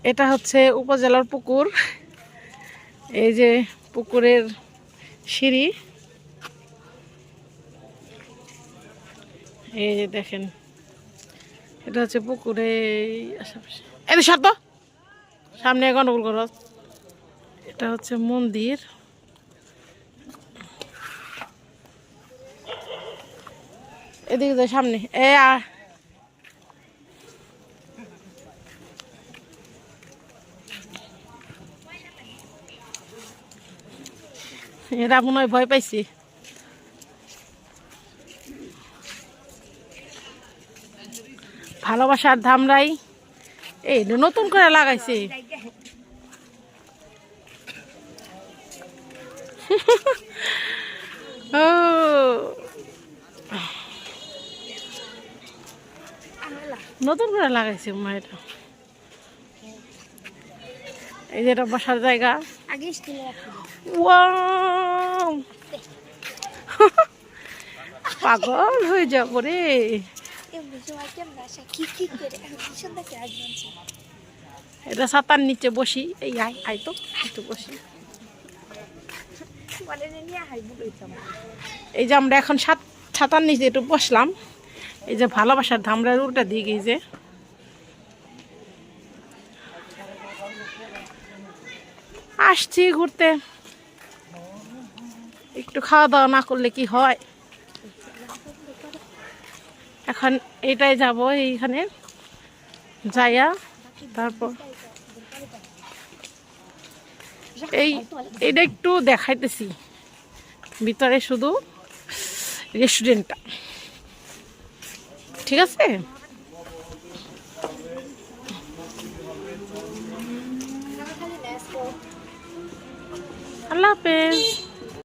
এটা হচ্ছে উপজেলার পুকুর। এই যে পুকুরের সিঁড়ি, এই যে দেখেন এটা হচ্ছে পুকুরে আশেপাশে। এই শর্ত সামনে গন্ডগোল করো। এটা হচ্ছে মন্দির। এদিকে যে সামনে এরা মনে হয় ভয় পাইছি। ভালোবাসার ধামরাই এই নতুন করে লাগাইছে। ও নতুন করে লাগাইছে মায়ের। এই যে এটা বসার জায়গা। পাগল হয়ে যাবো রে। এটা ছাতার নিচে বসি। এই আয় আয় তো একটু বসি। এই যে আমরা এখন ছাতার নিচে একটু বসলাম। এই যে ভালোবাসার ধামরার উল্টা দিকে এই যে আসছি ঘুরতে। একটু খাওয়া দাওয়া না করলে কি হয়। এখন এটাই যাব, এইখানে যাইয়া তারপর এইটা একটু দেখাইতেছি ভিতরে শুধু রেস্টুরেন্টটা, ঠিক আছে। আল্লাহ হাফেজ।